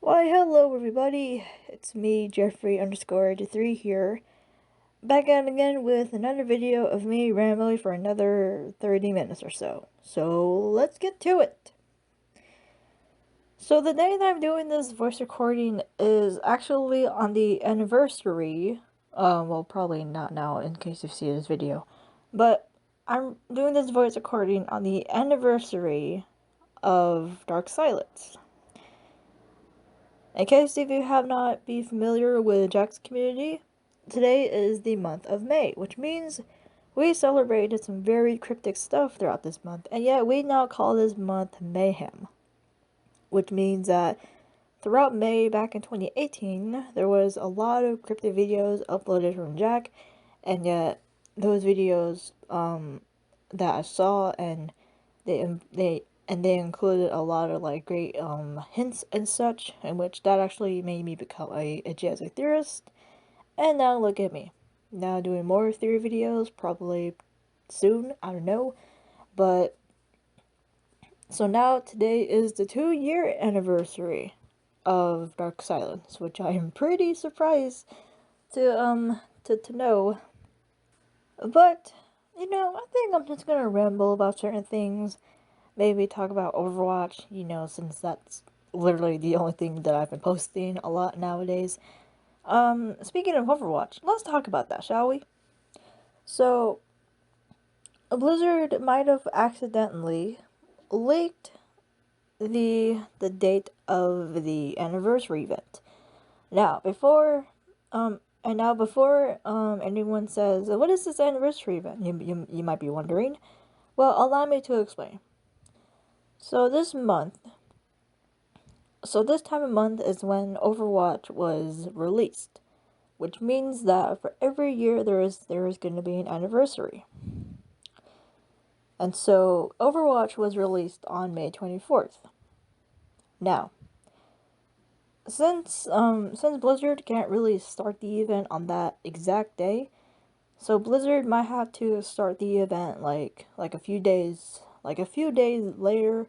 Why, hello everybody, it's me, Jeffrey_83 here, back at again with another video of me rambling for another 30 minutes or so. So, let's get to it! So the day that I'm doing this voice recording is actually on the anniversary, well probably not now in case you see this video, but I'm doing this voice recording on the anniversary of Dark Silence. In case if you have not been familiar with Jack's community, today is the month of May, which means we celebrated some very cryptic stuff throughout this month, and yet we now call this month Mayhem. Which means that throughout May back in 2018, there was a lot of cryptic videos uploaded from Jack, and yet those videos that I saw and they included a lot of like great hints and such, in which that actually made me become a geozoic theorist. And now look at me, now doing more theory videos, probably soon, I don't know. But so now today is the 2-year anniversary of Dark Silence, which I am pretty surprised to know. But you know, I think I'm just gonna ramble about certain things. Maybe talk about Overwatch, you know, since that's literally the only thing that I've been posting a lot nowadays. Speaking of Overwatch, let's talk about that, shall we? So, Blizzard might have accidentally leaked the date of the anniversary event. Now, before anyone says, what is this anniversary event? You might be wondering. Well, allow me to explain. So this time of month is when Overwatch was released, which means that for every year there is going to be an anniversary. And so Overwatch was released on May 24th. Now, since Blizzard can't really start the event on that exact day, so Blizzard might have to start the event like a few days later,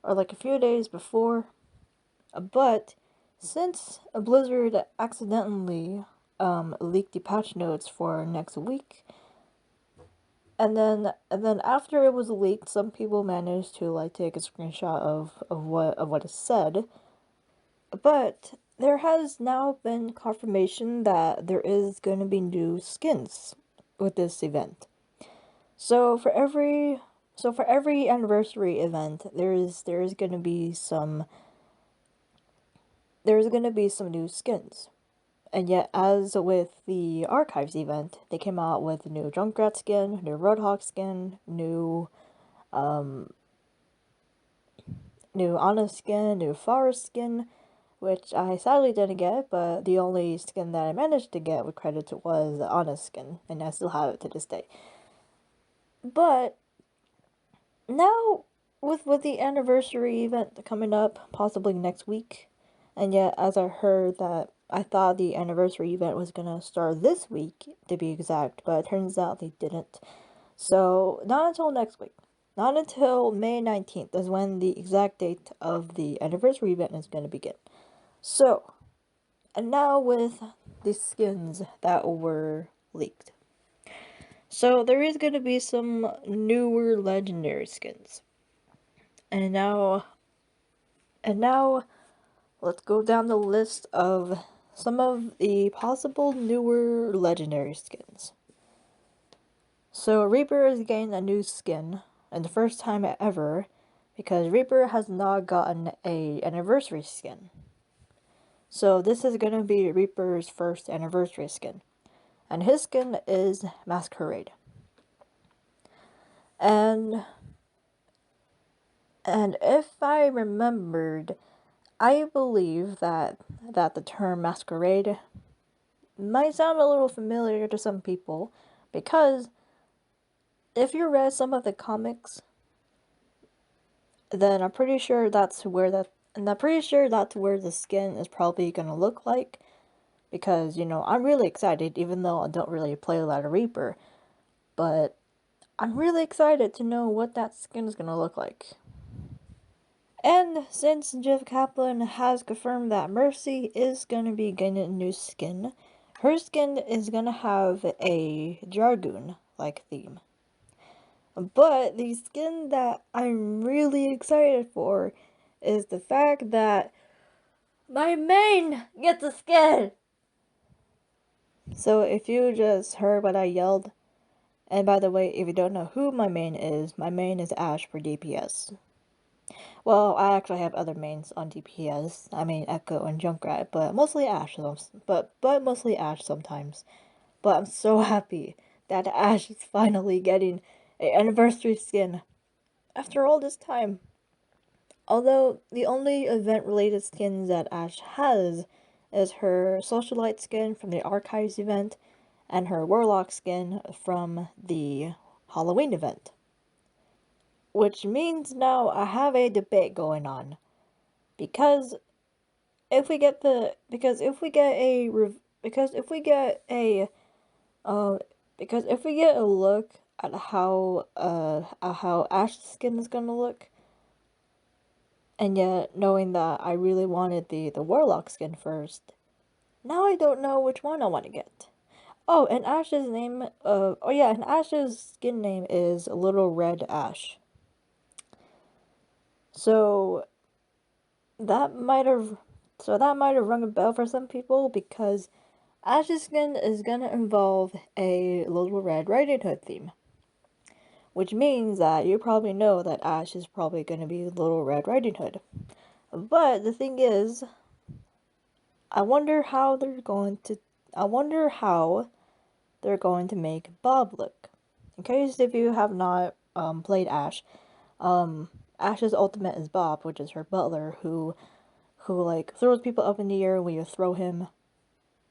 or like a few days before. But since Blizzard accidentally leaked the patch notes for next week, and then after it was leaked, some people managed to like take a screenshot of what it said. But there has now been confirmation that there is going to be new skins with this event. So for every anniversary event, there's going to be some new skins. And yet, as with the Archives event, they came out with a new Junkrat skin, new Roadhog skin, new Ana skin, new Forest skin, which I sadly didn't get, but the only skin that I managed to get with credits was the Ana skin, and I still have it to this day. But now, with the anniversary event coming up, possibly next week, and yet as I heard that, I thought the anniversary event was gonna start this week, to be exact, but it turns out they didn't. So, not until next week. Not until May 19th is when the exact date of the anniversary event is gonna begin. So, and now with the skins that were leaked. So there is going to be some newer legendary skins. And now let's go down the list of some of the possible newer legendary skins. So Reaper is getting a new skin, and the first time ever, because Reaper has not gotten a anniversary skin. So this is going to be Reaper's first anniversary skin. And his skin is Masquerade. And if I remembered, I believe that the term Masquerade might sound a little familiar to some people, because if you read some of the comics, then I'm pretty sure that's where the skin is probably gonna look like. Because, you know, I'm really excited, even though I don't really play a lot of Reaper. But I'm really excited to know what that skin is gonna look like. And since Jeff Kaplan has confirmed that Mercy is gonna be getting a new skin, her skin is gonna have a Dragoon-like theme. But the skin that I'm really excited for is the fact that my main gets a skin! So if you just heard what I yelled, and by the way, if you don't know who my main is Ash for DPS. Well, I actually have other mains on DPS. I mean Echo and Junkrat, but mostly Ash. But mostly Ash sometimes. But I'm so happy that Ash is finally getting an anniversary skin after all this time. Although the only event-related skins that Ash has is her Socialite skin from the Archives event and her Warlock skin from the Halloween event. Which means now I have a debate going on. Because if we get a because if we get a look at how Ash's skin is gonna look, and yet knowing that I really wanted the Warlock skin first, now I don't know which one I want to get. Oh, and Ash's name, and Ash's skin name is Little Red Ash. So that might have rung a bell for some people because Ash's skin is gonna involve a Little Red Riding Hood theme. Which means that you probably know that Ash is probably gonna be Little Red Riding Hood. But the thing is, I wonder how they're going to make Bob look. In case if you have not played Ash, Ash's ultimate is Bob, which is her butler, who like throws people up in the air when you throw him.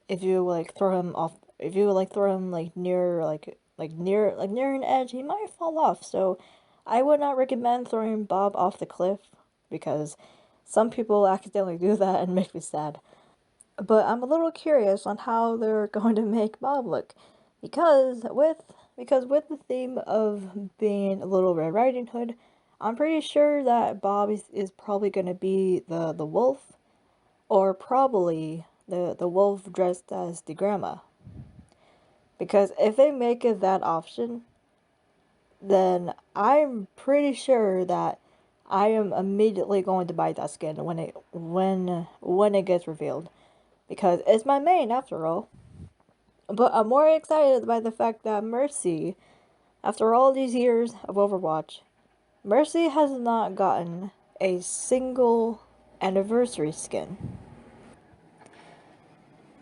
If you like throw him like near an edge, he might fall off. So I would not recommend throwing Bob off the cliff because some people accidentally do that and make me sad. But I'm a little curious on how they're going to make Bob look because with the theme of being a Little Red Riding Hood, I'm pretty sure that Bob is probably going to be the wolf, or probably the wolf dressed as the grandma. Because if they make it that option, then I'm pretty sure that I am immediately going to buy that skin when it gets revealed. Because it's my main after all. But I'm more excited by the fact that Mercy, after all these years of Overwatch, Mercy has not gotten a single anniversary skin.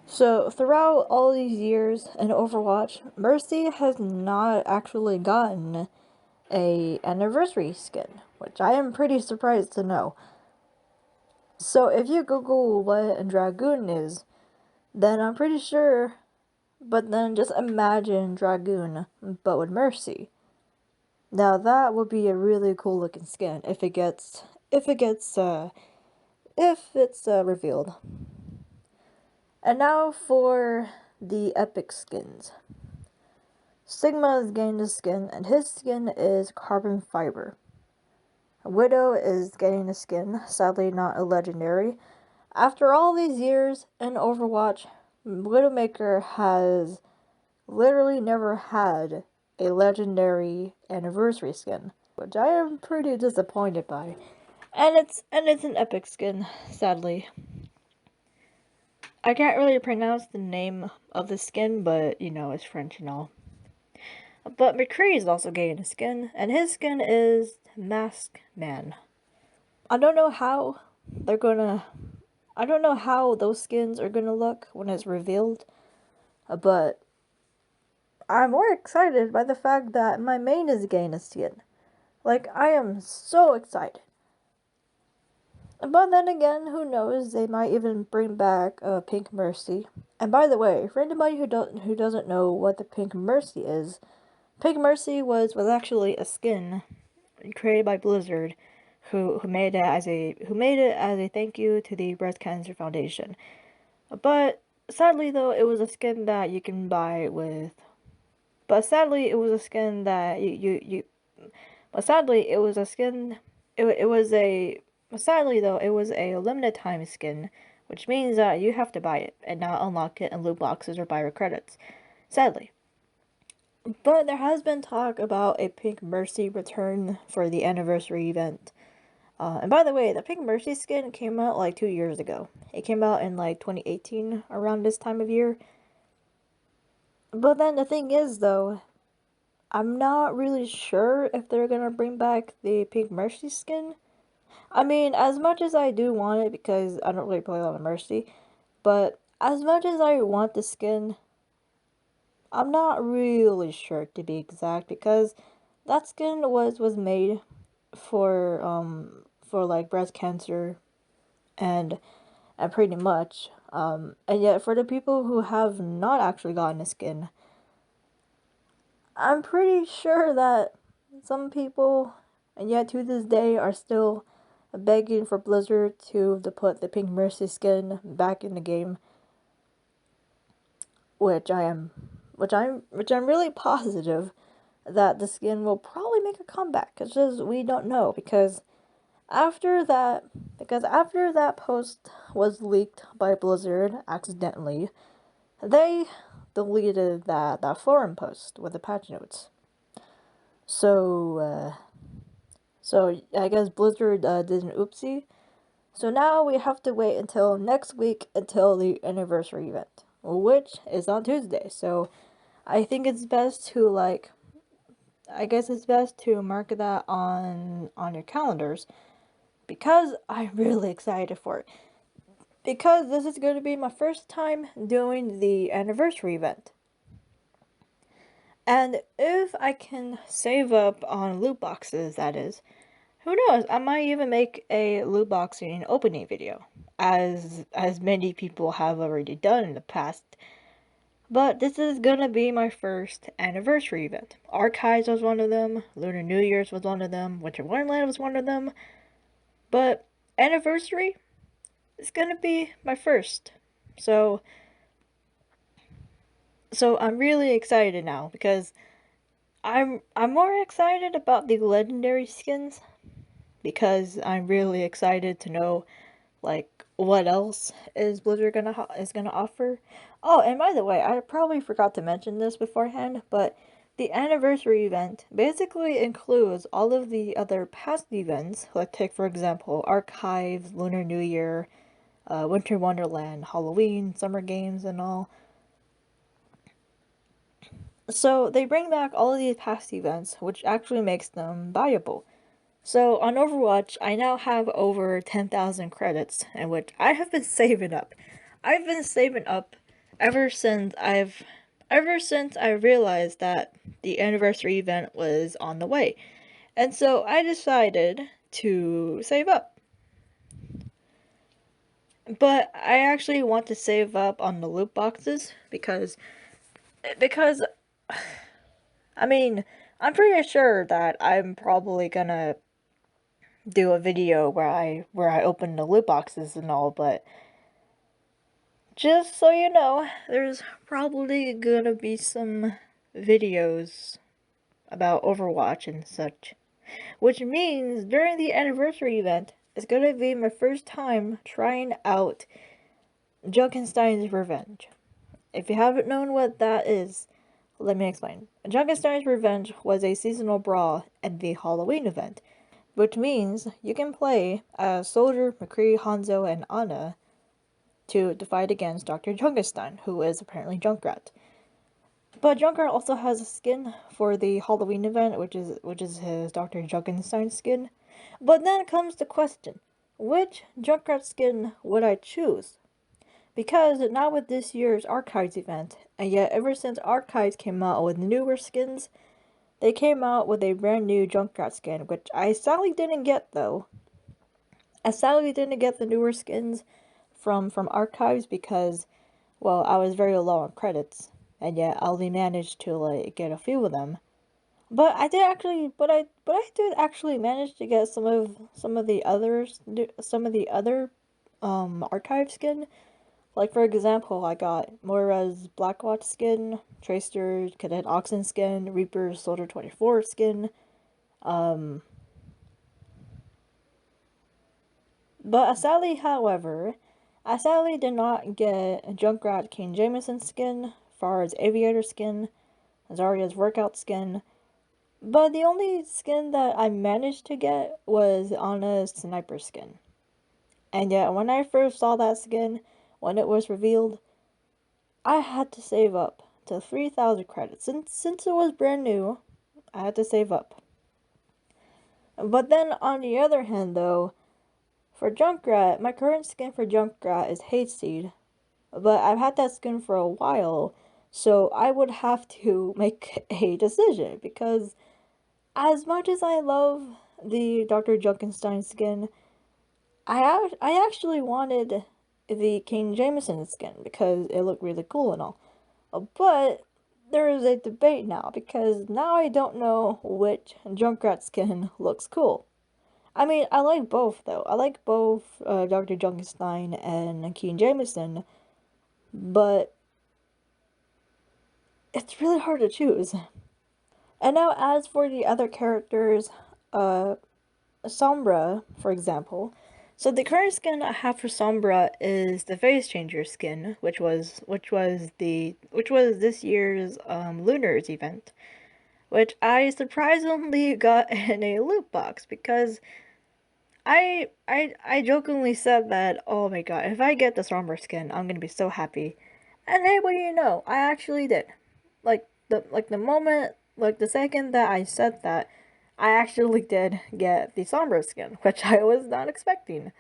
So throughout all these years in Overwatch, Mercy has not actually gotten a anniversary skin, which I am pretty surprised to know. So if you Google what a Dragoon is, then I'm pretty sure, but then just imagine Dragoon, but with Mercy. Now that would be a really cool looking skin if it's revealed. And now for the epic skins. Sigma is getting a skin, and his skin is carbon fiber. Widow is getting a skin, sadly not a legendary. After all these years in Overwatch, Widowmaker has literally never had a legendary anniversary skin, which I am pretty disappointed by. And it's an epic skin, sadly. I can't really pronounce the name of the skin, but you know, it's French and all. But McCree is also getting a skin, and his skin is Mask Man. I don't know how those skins are gonna look when it's revealed, but I'm more excited by the fact that my main is getting a skin. Like, I am so excited. But then again, who knows, they might even bring back Pink Mercy. And by the way, for anybody who doesn't know what the Pink Mercy is, Pink Mercy was actually a skin created by Blizzard, who made it as a thank you to the Breast Cancer Foundation. But sadly, though, it was a skin that you can buy with. But sadly, it was a skin that But sadly, it was a skin. It was a Sadly, though, it was a limited time skin, which means that you have to buy it and not unlock it in loot boxes or buy with credits. Sadly. But there has been talk about a Pink Mercy return for the anniversary event. And by the way, the Pink Mercy skin came out like 2 years ago. It came out in like 2018, around this time of year. But then the thing is, though, I'm not really sure if they're gonna bring back the Pink Mercy skin. I mean, as much as I do want it, because I don't really play a lot of Mercy, but as much as I want the skin, I'm not really sure to be exact, because that skin was made for like breast cancer and pretty much and yet for the people who have not actually gotten a skin, I'm pretty sure that some people, and yet to this day, are still begging for Blizzard to put the Pink Mercy skin back in the game, which I'm really positive that the skin will probably make a comeback. It's just we don't know, because after that after that post was leaked by Blizzard accidentally, they deleted that forum post with the patch notes. So I guess Blizzard did an oopsie. So now we have to wait until next week until the anniversary event, which is on Tuesday. So I think it's best to I guess it's best to mark that on your calendars, because I'm really excited for it. Because this is going to be my first time doing the anniversary event. And if I can save up on loot boxes, that is, who knows, I might even make a loot boxing opening video, as many people have already done in the past. But this is gonna be my first anniversary event. Archives was one of them, Lunar New Year's was one of them, Winter Wonderland was one of them, but anniversary is gonna be my first. So I'm really excited now, because I'm more excited about the legendary skins, because I'm really excited to know like what else is Blizzard gonna offer. Oh, and by the way, I probably forgot to mention this beforehand, but the anniversary event basically includes all of the other past events, like take for example Archives, Lunar New Year, Winter Wonderland, Halloween, Summer Games, and all. So they bring back all of these past events, which actually makes them valuable. So on Overwatch, I now have over 10,000 credits, in which I have been saving up. I've been saving up ever since I realized that the anniversary event was on the way. And so I decided to save up. But I actually want to save up on the loot boxes, because I mean, I'm pretty sure that I'm probably gonna do a video where I open the loot boxes and all, but just so you know, there's probably gonna be some videos about Overwatch and such. Which means during the anniversary event, it's gonna be my first time trying out Junkenstein's Revenge. If you haven't known what that is, let me explain. Junkenstein's Revenge was a seasonal brawl at the Halloween event, which means you can play as Soldier, McCree, Hanzo, and Anna to fight against Dr. Junkenstein, who is apparently Junkrat. But Junkrat also has a skin for the Halloween event, which is his Dr. Junkenstein skin. But then comes the question, which Junkrat skin would I choose? Because not with this year's Archives event, and yet ever since Archives came out with newer skins, they came out with a brand new Junkrat skin, which I sadly didn't get though. I sadly didn't get the newer skins from Archives because, well, I was very low on credits, and yet I only managed to like get a few of them. But I did actually, but I did actually manage to get some of the others, some of the other Archive skin. Like for example, I got Moira's Blackwatch skin, Tracer's Cadet Oxen skin, Reaper's Soldier 24 skin, um, But I sadly did not get Junkrat King Jameson skin, Farah's Aviator skin, Zarya's Workout skin, but the only skin that I managed to get was Anna's Sniper skin. And yet, when I first saw that skin, when it was revealed, I had to save up to 3,000 credits. Since it was brand new, I had to save up. But then, on the other hand, though, for Junkrat, my current skin for Junkrat is Hayseed, but I've had that skin for a while, so I would have to make a decision, because as much as I love the Dr. Junkenstein skin, I actually wanted the King Jameson skin because it looked really cool and all. But there is a debate now, because now I don't know which Junkrat skin looks cool. I mean, I like both though. I like both Dr. Junkenstein and King Jameson, but it's really hard to choose. And now, as for the other characters, Sombra, for example. So the current skin I have for Sombra is the Face Changer skin, which was this year's Lunars event, which I surprisingly got in a loot box, because I jokingly said that, oh my god, if I get the Sombra skin, I'm gonna be so happy. And hey, what do you know? I actually did. The second that I said that, I actually did get the Sombra skin, which I was not expecting.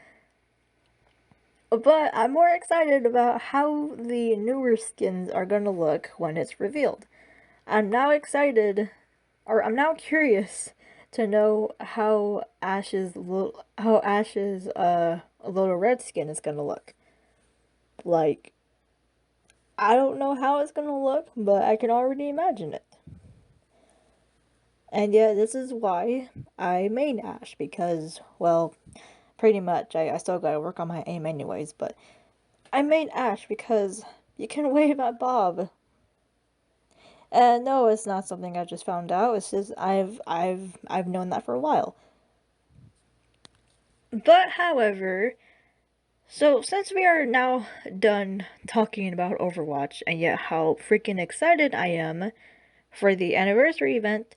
But I'm more excited about how the newer skins are gonna look when it's revealed. I'm now excited, or I'm now curious to know how Ash's little red skin is gonna look. Like, I don't know how it's gonna look, but I can already imagine it. And yeah, this is why I main Ash, because, well, pretty much, I still gotta work on my aim anyways, but I main Ash because you can wave at Bob. And no, it's not something I just found out, it's just I've known that for a while. But however, so since we are now done talking about Overwatch, and yet how freaking excited I am for the anniversary event,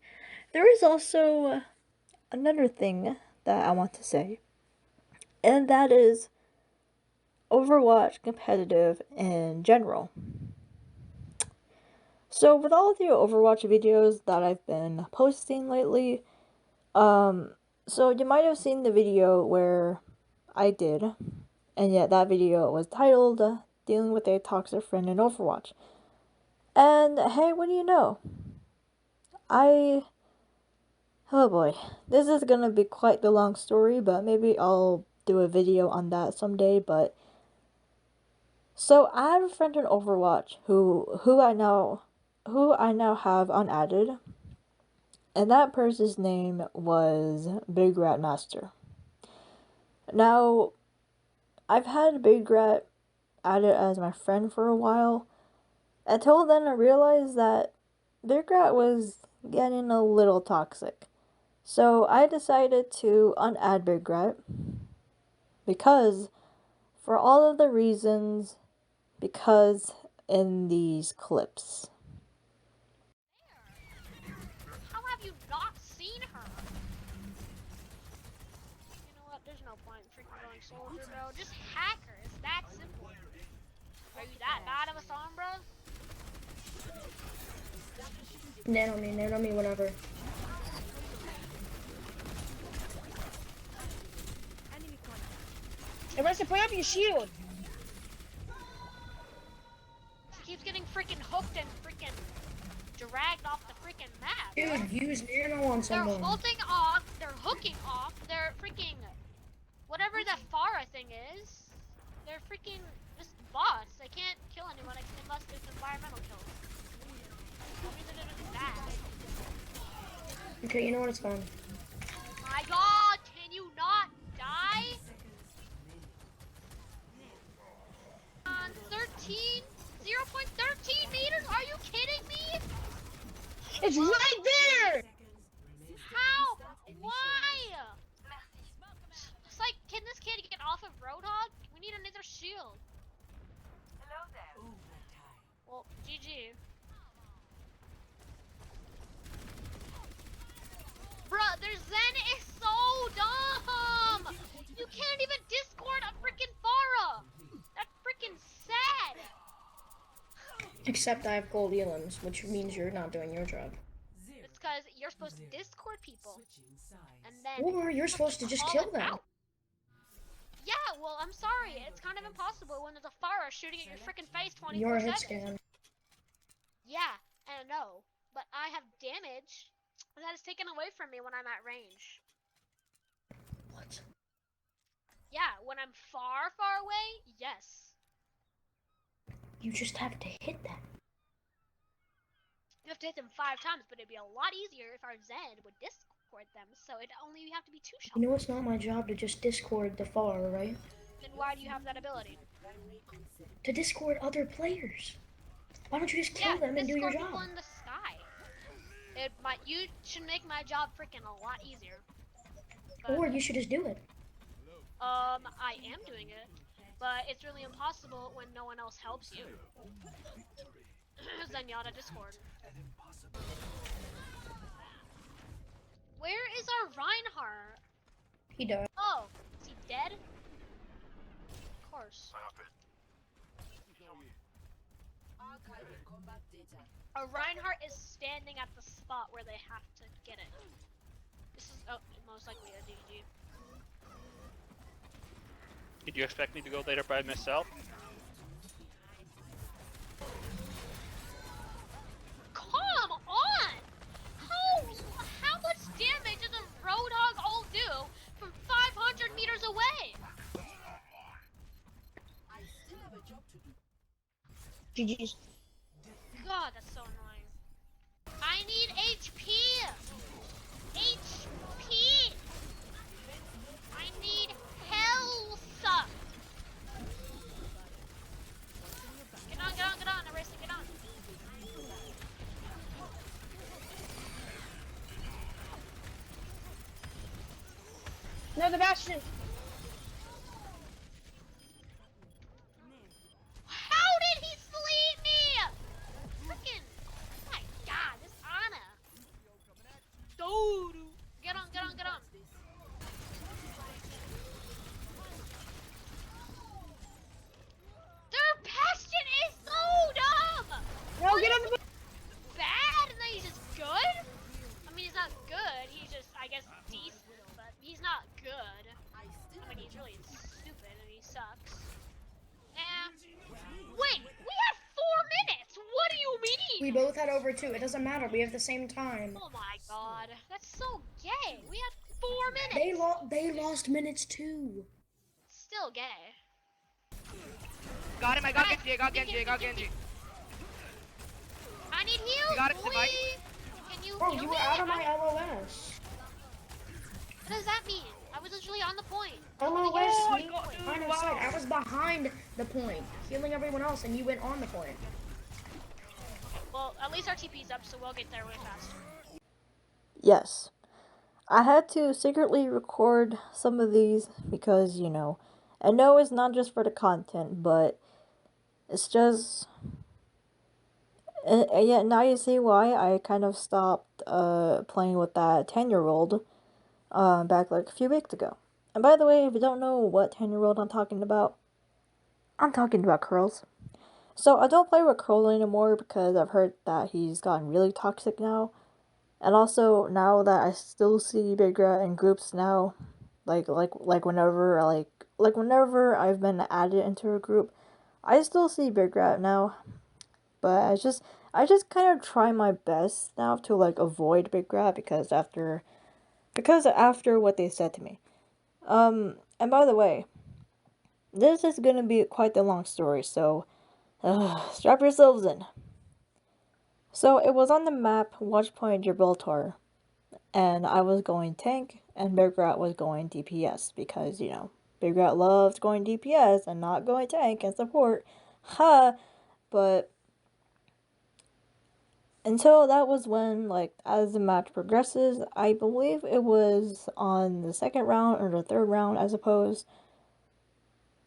there is also another thing that I want to say, and that is Overwatch competitive in general. So with all the Overwatch videos that I've been posting lately, so you might have seen the video where I did, and yet that video was titled Dealing with a Toxic Friend in Overwatch. And hey, what do you know? Oh boy, this is gonna be quite the long story, but maybe I'll do a video on that someday. But so I have a friend in Overwatch who I now have unadded, and that person's name was Big Rat Master. Now, I've had Big Rat added as my friend for a while, until then I realized that Big Rat was getting a little toxic. So I decided to unadd Big Rat, because, for all of the reasons, because in these clips. How have you not seen her? You know what? There's no point in freaking going soldier, bro. Just hack her. It's that simple. Are you that bad of a Sombra? Nano me, whatever. Arrested, put up your shield. She keeps getting freaking hooked and freaking dragged off the freaking map. Dude, use nano on someone. They're holding off. They're hooking off. They're freaking whatever that Farah thing is. They're freaking just bots. They can't kill anyone unless it's environmental kills. I mean, they're doing that. Okay, you know what? It's fine. My God, can you not die? On 13, 0.13 meters? Are you kidding me? It's right there! How? Why? It's like, can this kid get off of Roadhog? We need another shield. Well, GG. Bruh, their Zen is so dumb! You can't even Discord a freaking Pharah! That's freaking sad! Except I have gold elims, which means you're not doing your job. It's because you're supposed to Discord people. And then Or you're supposed to just call kill it them. out. Yeah, well, I'm sorry. It's kind of impossible when there's a Pharah shooting at your freaking face 24/7. You're a hit scan. Yeah, I know. But I have damage that is taken away from me when I'm at range. What? Yeah, when I'm far, far away, yes. You just have to hit them. You have to hit them 5 times, but it'd be a lot easier if our Zen would Discord them, so it'd only have to be 2 shots. You know it's not my job to just Discord the far, right? Then why do you have that ability? To Discord other players. Why don't you just kill them and do your Discord job? people in the sky. You should make my job freaking a lot easier. But, Or you should just do it. I am doing it, but it's really impossible when no one else helps you. Zenyatta Discord. Where is our Reinhardt? He died. Oh, is he dead? Of course. A Reinhardt is standing at the spot where they have to get it. This is most likely a GG. Did you expect me to go later by myself? Come on! How much damage does a Roadhog ult do from 500 meters away? GG's. God, that's so annoying. I need HP! HP! I need health! Get on, Erasing, get on. No, the Bastion. How did he sleep me? Freaking, oh my God, this Ana. Dude. Get on, get on, get on. Their Bastion is so dumb. No, get on the. Bad, and then he's just good? I mean, he's not good. He's just, I guess, decent, but he's not good. I mean, he's really stupid and he sucks. Wait, we have 4 minutes. What do you mean? We both had over 2. It doesn't matter. We have the same time. Oh my God, that's so gay. We had 4 minutes. They lost minutes too. Still gay. Got him, I got Genji, I got Genji, I got Genji. I need heals. You got it, boy. Divide. Can you Bro, heal you me? were out of my LOS. What does that mean? I was literally on the point. LOS I means got- dude, line of wow. sight. I was behind the point, healing everyone else, and you went on the point. Well, at least our TP's up, so we'll get there way faster. Yes. I had to secretly record some of these because, you know, I know it's not just for the content, but it's just... And yeah, now you see why I kind of stopped playing with that 10-year-old back like a few weeks ago. And by the way, if you don't know what 10-year-old I'm talking about Curls. So I don't play with Curls anymore because I've heard that he's gotten really toxic now. And also now that I still see Big Rat in groups now, like whenever whenever I've been added into a group, I still see Big Rat now. But I just kind of try my best now to like avoid Big Rat because after what they said to me. And by the way, this is gonna be quite the long story, so strap yourselves in. So it was on the map Watchpoint Gibraltar, and I was going tank, and Big Rat was going DPS because, you know, Big Rat loves going DPS and not going tank and support. Ha! But until that was when, like, as the match progresses, I believe it was on the second round or the third round, I suppose,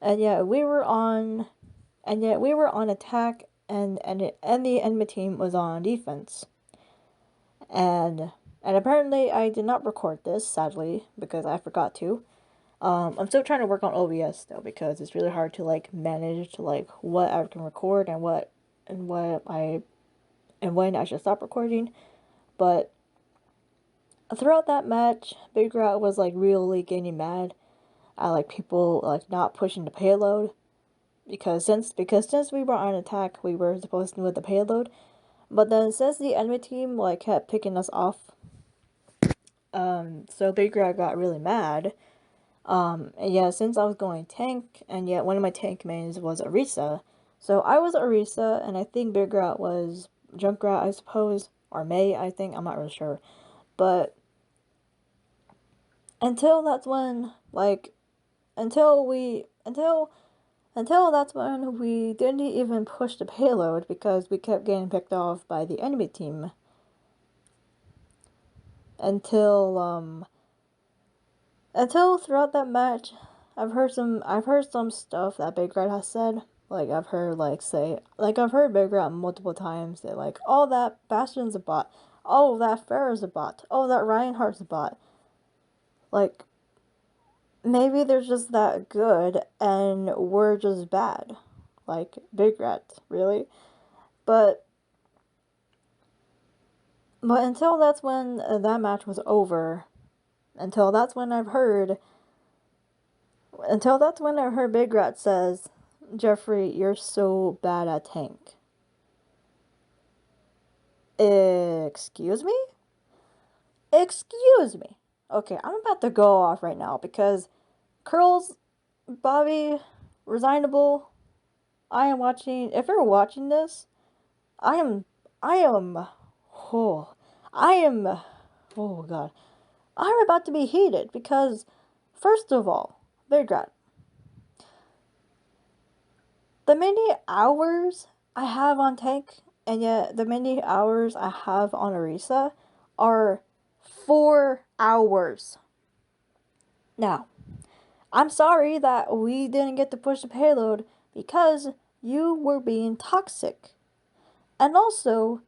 and yet we were on, attack, and the enemy team was on defense. And apparently I did not record this, sadly, because I forgot to. I'm still trying to work on OBS though, because it's really hard to like manage to like what I can record and when I should stop recording. But throughout that match, Big Rat was like really getting mad at like people like not pushing the payload, because since we were on attack, we were supposed to move the payload. But then since the enemy team like kept picking us off, so Big Rat got really mad. And yeah, since I was going tank, and yet one of my tank mains was Orisa, so I was Orisa, and I think Big Rat was Junkrat, I suppose, or May, I think, I'm not really sure. But until that's when, like, until that's when we didn't even push the payload because we kept getting picked off by the enemy team. Until throughout that match, I've heard some stuff that Big Red has said. Like I've heard Big Red multiple times say like, "Oh, that Bastion's a bot. Oh, that Pharah's a bot. Oh, that Reinhardt's a bot." Like maybe they're just that good and we're just bad. Like Big Red, really. But until that's when that match was over, until that's when I've heard Big Rat says, "Jeffrey, you're so bad at tank." Excuse me? Excuse me. Okay, I'm about to go off right now because Curls, Bobby, Resignable, I am watching. If you're watching this, I am. Oh, I am. Oh god. I'm about to be heated because, first of all, Big Rat, the many hours I have on tank, and yet the many hours I have on Orisa are 4 hours. Now, I'm sorry that we didn't get to push the payload because you were being toxic. And also,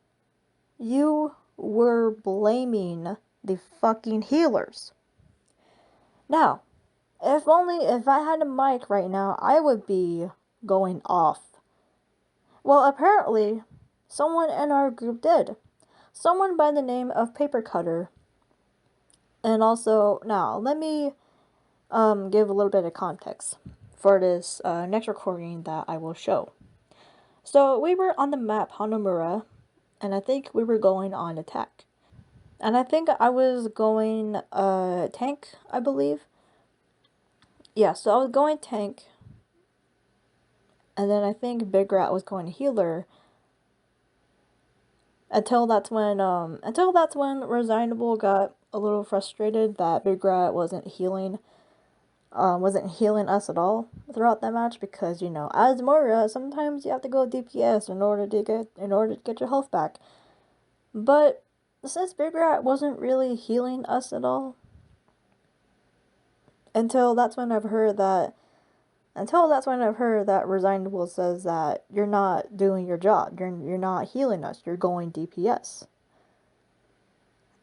you were blaming the fucking healers. Now, if I had a mic right now, I would be going off. Well, apparently, someone in our group did. Someone by the name of Paper Cutter. And also, now, let me give a little bit of context for this next recording that I will show. So, we were on the map Hanamura, and I think we were going on attack. And I think I was going tank, I believe. Yeah, so I was going tank. And then I think Big Rat was going healer. Until that's when Resignable got a little frustrated that Big Rat wasn't healing us at all throughout that match, because as Moira sometimes you have to go DPS in order to get your health back. But since Big Rat wasn't really healing us at all, until that's when I've heard that Resignable says that you're not doing your job. You're not healing us. You're going DPS.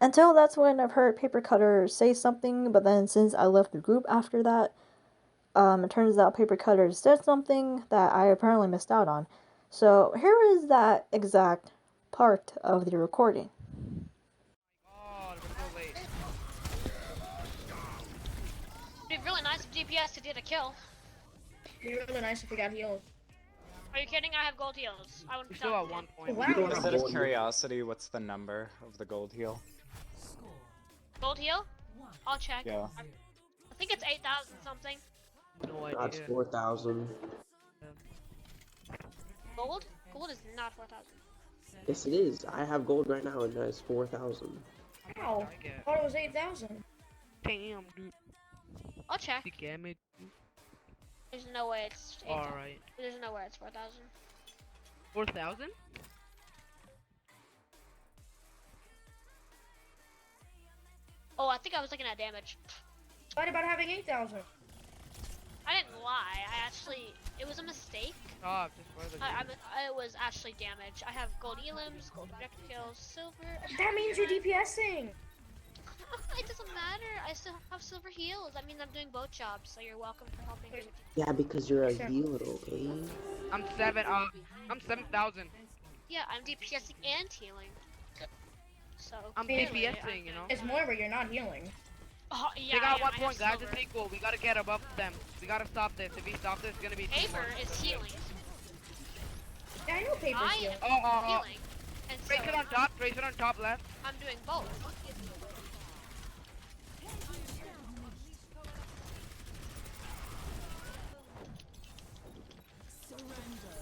Until that's when I've heard Paper Cutter say something, but then since I left the group after that, it turns out Paper Cutter said something that I apparently missed out on. So here is that exact part of the recording. Oh, we're so late. It'd be really nice if DPS could get a kill. It'd be really nice if we got healed. Are you kidding? I have gold heals. I We're wouldn't still at 1 point. Wow. Just out of curiosity, what's the number of the gold heal? Gold heal? I'll check. Yeah. I think it's 8,000 something. No That's idea. 4,000. Gold? Gold is not 4,000. Yes, it is. I have gold right now, and it's 4,000. Wow. I thought it was 8,000. Damn, dude. I'll check. The damage. There's no way it's 8,000. Alright. There's no way it's 4,000. 4,000? Oh, I think I was looking at damage. What about having 8,000? I didn't lie. It was a mistake. Stop, just for the game. It was actually damage. I have gold elims, gold projectiles, silver. That means you're DPSing. It doesn't matter. I still have silver heals. That means I'm doing both jobs. So you're welcome for helping me. Yeah, because you're a Sure. healer, okay? I'm 7,000. Yeah, I'm DPSing and healing. So I'm clearly, DPSing, you know. It's more where you're not healing. Oh yeah. They got I 1 have point, guys. silver. It's equal. We gotta get above them. We gotta stop this. If we stop this, it's gonna be Paper is healing. Yeah, I know paper's I healing. am healing. And so Trace it on top left. I'm doing both.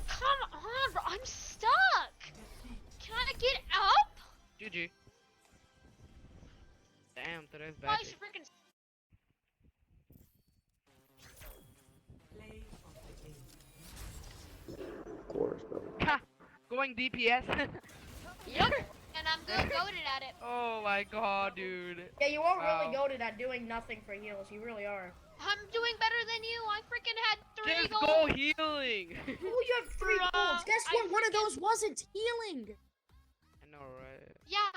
Come on, bro. I'm stuck. Can I get up? GG. Damn, today's bad. Why is she freaking? Of course, bro. Ha! Going DPS. Yep. And I'm good goated at it. Oh my god, dude. Yeah, you are really Wow. goated at doing nothing for heals. You really are. I'm doing better than you. I freaking had 3 Just goals. go healing. Oh, you have 3 Bruh, golds. Guess I what? One of those wasn't healing. I know, right? Yeah.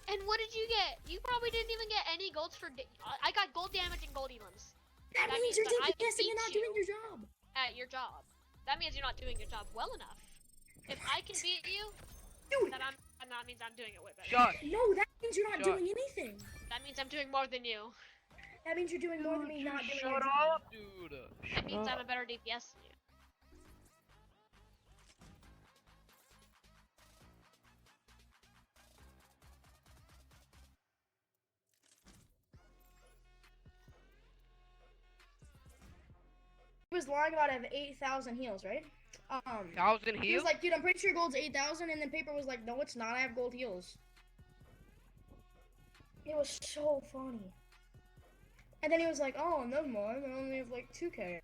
And what did you get? You probably didn't even get any golds for. I got gold damage and gold elims That That means means you're that I DPSing and beat not doing you. your job. at your job. That means you're not doing your job well enough. If I can beat you, Dude, then that means I'm doing it way better. Shut. no, that means you're not Shut. doing anything. That means I'm doing more than you. That means you're doing more than me not doing your Shut job. up, dude. That means I'm a better DPS than you. He was lying about I have 8,000 heals, right? 1,000 He heals? was like, dude, I'm pretty sure gold's 8,000, and then paper was like, no, it's not. I have gold heals. It was so funny. And then he was like, oh, never mind. I only have like 2K.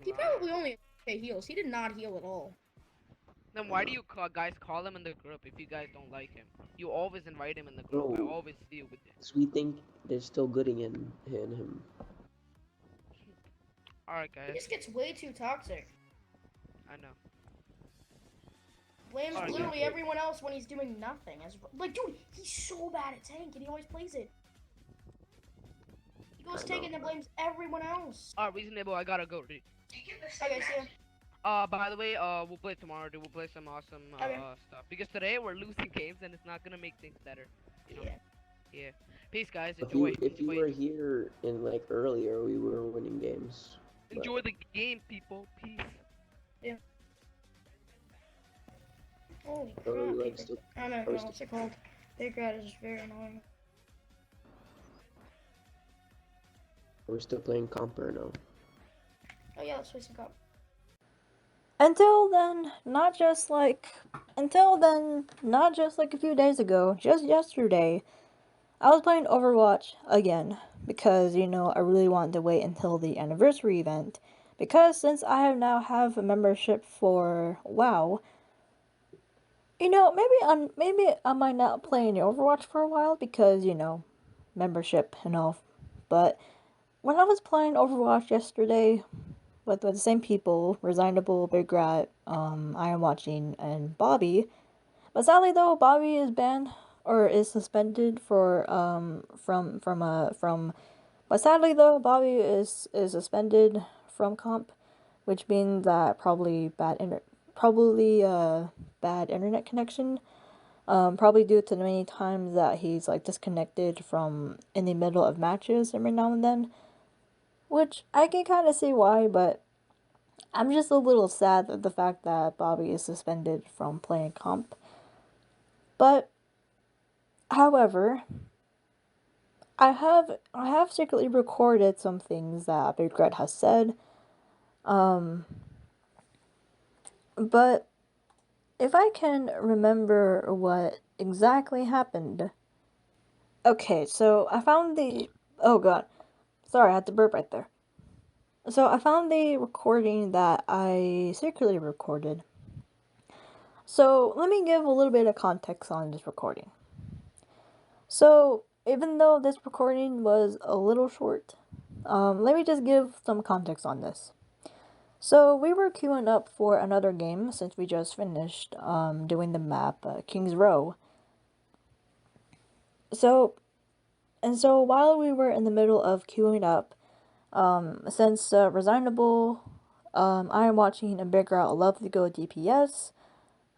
He probably only had 2K heals. He did not heal at all. Then why do you guys call him in the group if you guys don't like him? You always invite him in the group. I Bro. always see you with this. So we think there's still gooding in him. Alright, He guys. just gets way too toxic. I know. Blames Alright, literally yeah. everyone else when he's doing nothing. Like, dude, he's so bad at tank, and he always plays it. He goes I tank know. and then blames everyone else. Alright, reasonable. I gotta go. Dude. Okay, see ya. By the way, we'll play tomorrow, dude. We'll play some awesome Okay. stuff. Because today we're losing games and it's not gonna make things better. You know? Yeah. Yeah. Peace, guys. If Enjoy. you Enjoy. were here in like earlier, we were winning games. but- Enjoy the game, people. Peace. Holy Or we, crap. like, Paper. still- I don't are know, we what's it called? Big Rat is just very annoying. We're still playing comp or no? Oh yeah, let's play some cop. Until then, not just like a few days ago, just yesterday, I was playing Overwatch again because, I really wanted to wait until the anniversary event because since I have a membership for WoW, maybe I might not play any Overwatch for a while because, membership and all. But when I was playing Overwatch yesterday, with the same people, Resignable, Big Rat, I Am Watching, and Bobby. But sadly though, Bobby is banned or is suspended but sadly though, Bobby is suspended from comp, which means that probably bad internet connection. Probably due to the many times that he's like disconnected from in the middle of matches every now and then. Which I can kind of see why, but I'm just a little sad at the fact that Bobby is suspended from playing comp. But, however, I have secretly recorded some things that Big Red has said. But if I can remember what exactly happened. Okay, so I found the. Oh god. Sorry, I had to burp right there. So I found the recording that I secretly recorded. So let me give a little bit of context on this recording. So even though this recording was a little short, Let me just give some context on this. So we were queuing up for another game since we just finished doing the map King's Row. So while we were in the middle of queuing up, since Resignable, I am watching and Big Rat love to go DPS.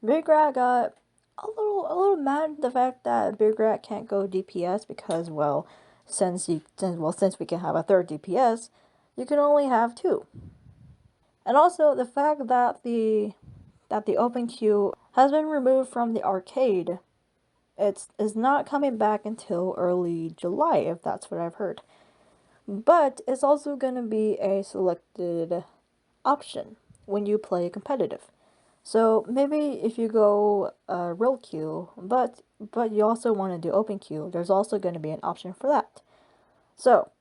Big Rat got a little mad at the fact that Big Rat can't go DPS because since we can have a third DPS, you can only have two. And also the fact that the open queue has been removed from the arcade. Is not coming back until early July, if that's what I've heard. But it's also going to be a selected option when you play competitive. So maybe if you go real queue, but you also want to do open queue, there's also going to be an option for that. So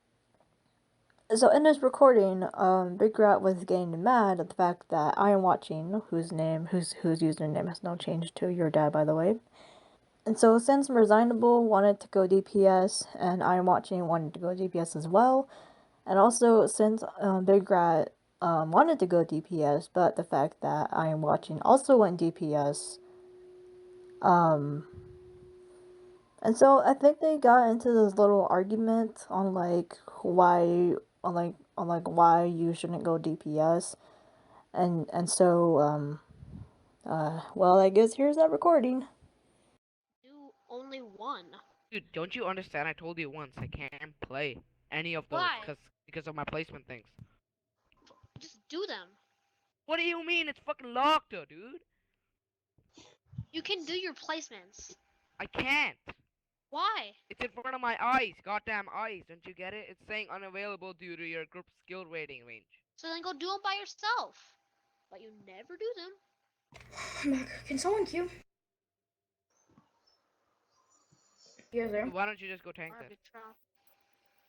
in this recording, Big Rat was getting mad at the fact that I am watching, whose username has now changed to your dad, by the way. And so since Resignable wanted to go DPS and I am watching wanted to go DPS as well, and also since Big Rat wanted to go DPS, but the fact that I am watching also went DPS, and so I think they got into this little argument on why you shouldn't go DPS, and so well, I guess here's that recording. Do only one. Dude, don't you understand? I told you once I can't play any of those Why? because of my placement things. Just do them. What do you mean? It's fucking locked, dude. You can do your placements. I can't. Why? It's in front of my eyes, goddamn eyes. Don't you get it? It's saying unavailable due to your group skill rating range. So then go do them by yourself. But you never do them. Can someone queue? You there? Why don't you just go tank then? Garbage, bro.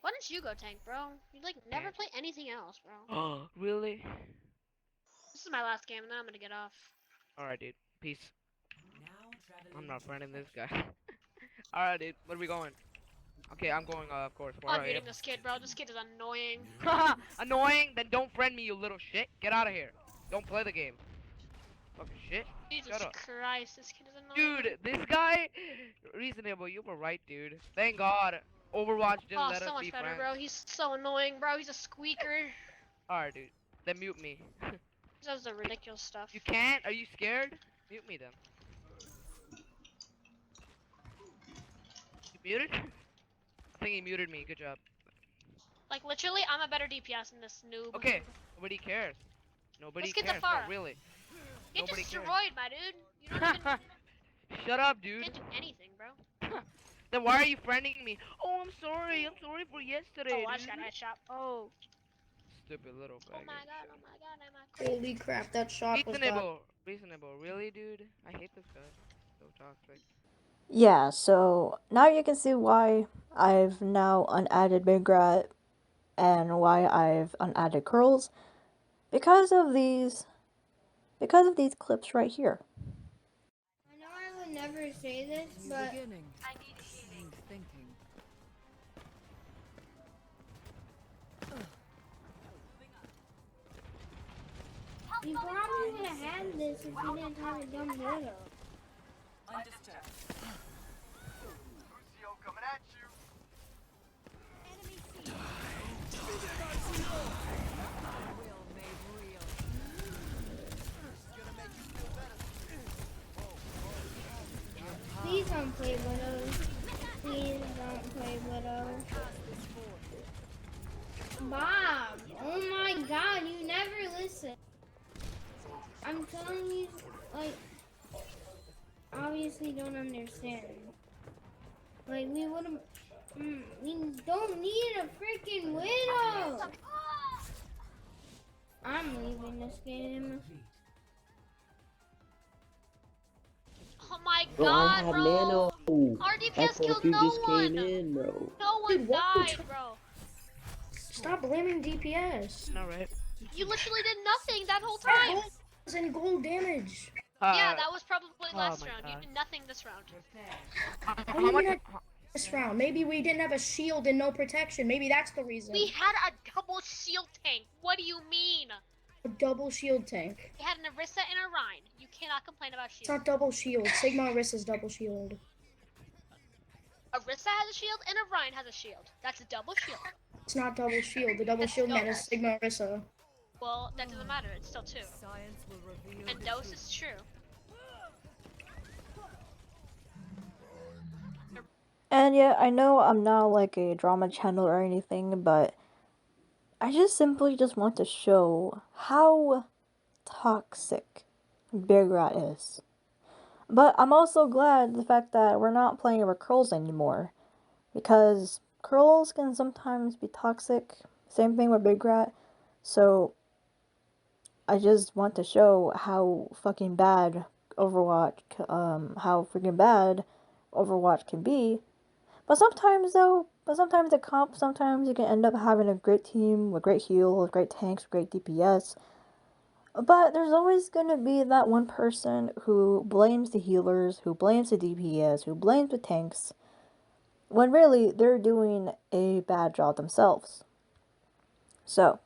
Why don't you go tank, bro? You like never play anything else, bro. Oh, really? This is my last game, and then I'm gonna get off. Alright, dude. Peace. I'm not friending this guy. Alright, dude. Where are we going? Okay, I'm going, of course. I'm muting this kid, bro. This kid is annoying. Annoying? Then don't friend me, you little shit. Get out of here. Don't play the game. Fucking shit. Jesus Shut up. Christ, this kid is annoying. Dude, this guy, reasonable. You were right, dude. Thank God, Overwatch didn't Oh, let so us much be better, friends. bro. He's so annoying, bro. He's a squeaker. Alright, dude. Then mute me. He does the ridiculous stuff. You can't? Are you scared? Mute me then. You muted? I think he muted me. Good job. Like literally, I'm a better DPS than this noob. Okay. Nobody cares. Nobody This kid's a cares. No, Pharah. really. Get Nobody destroyed, cares. my dude. You don't even Shut up, dude. can't do anything, bro. Then why are you friending me? Oh, I'm sorry. I'm sorry for yesterday. Oh, I just dude. got headshot. Oh. Stupid little Oh bag. my god. Oh my god. Am I crazy? Holy crap, that shot was got. Reasonable. Really, dude? I hate this guy. So toxic. Yeah, so now you can see why I've now unadded Big Rat and why I've unadded Curls because of these clips right here. I know I would never say this, but you probably would have had this if you didn't have a dumb widow. Please don't play widows. Please don't play widows. Bob, oh my god, you never listen. I'm telling you, like, obviously don't understand. Like, we would've, we don't need a freaking widow. I'm leaving this game. Oh my Bro, I god, had bro. nano. Our I DPS thought killed you no just one. came in, bro. No one Dude, what the died, bro. Stop blaming DPS. Alright. You literally did nothing that whole time. And gold damage. Yeah, that was probably oh last my round. God. You did nothing this round. How much? This round. Maybe we didn't have a shield and no protection. Maybe that's the reason. We had a double shield tank. What do you mean? A double shield tank. We had an Orisa and a Rhine. You cannot complain about It's shield. not double shield. Sigma Orisa's double shield. Orisa has a shield and a Rhine has a shield. That's a double shield. It's not double shield. The double shield man is Sigma Orisa. Well, that doesn't matter. It's still 2. And dose is true. And yeah, I know I'm not like a drama channel or anything, but I just simply just want to show how toxic Big Rat is. But I'm also glad the fact that we're not playing with curls anymore, because curls can sometimes be toxic. Same thing with Big Rat. So I just want to show how fucking bad Overwatch, how freaking bad Overwatch can be. But sometimes the comp, sometimes you can end up having a great team with great heal, with great tanks, with great DPS. But there's always going to be that one person who blames the healers, who blames the DPS, who blames the tanks, when really they're doing a bad job themselves. So,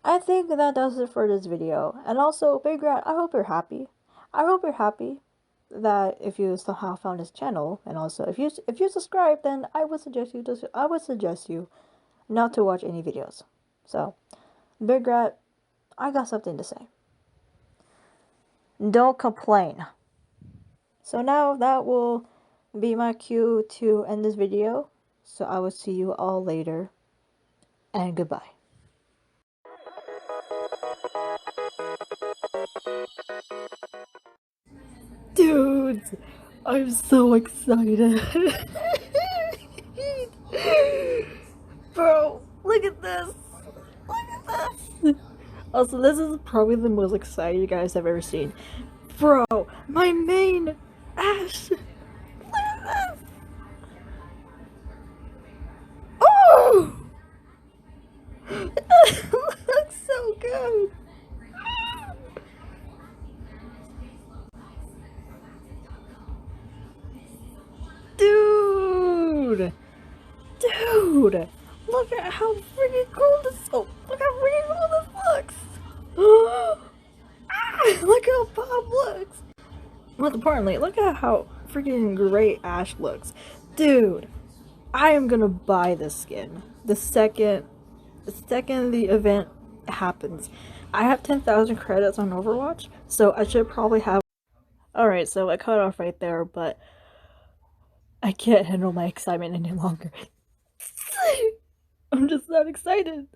I think that does it for this video. And also, Big Rat, I hope you're happy. I hope you're happy that if you somehow found this channel, and also if you subscribe, then I would suggest you not to watch any videos. So, Big Rat, I got something to say. Don't complain. So now that will be my cue to end this video. So I will see you all later, and goodbye. Dudes, I'm so excited. Bro, look at this. Look at this. Also, this is probably the most exciting you guys have ever seen. Bro, my main Ash. Look at this. Oh! It looks so good. Dude! Dude! Look at how freaking cool this look how freaking cool this looks! Look how Bob looks! Most importantly, look at how freaking great Ash looks. Dude, I am gonna buy this skin the second the event happens. I have 10,000 credits on Overwatch, so I should probably have. Alright, so I cut off right there, but I can't handle my excitement any longer. I'm just not excited.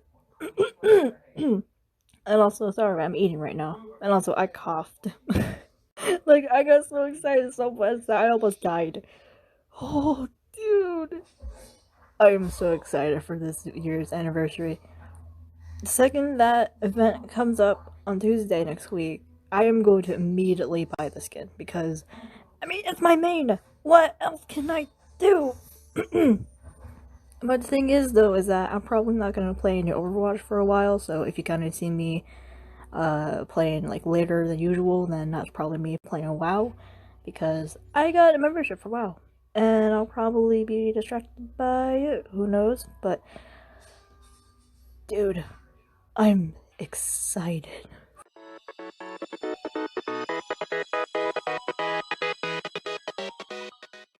And also, sorry, I'm eating right now. And also, I coughed. Like, I got so excited so much that I almost died. Oh, dude. I am so excited for this year's anniversary. The second that event comes up on Tuesday next week, I am going to immediately buy the skin because, I mean, it's my main. What else can I do? But the thing is, though, is that I'm probably not going to play any Overwatch for a while, so if you kind of see me playing like later than usual, then that's probably me playing a WoW, because I got a membership for WoW, and I'll probably be distracted by it, who knows, but dude, I'm excited.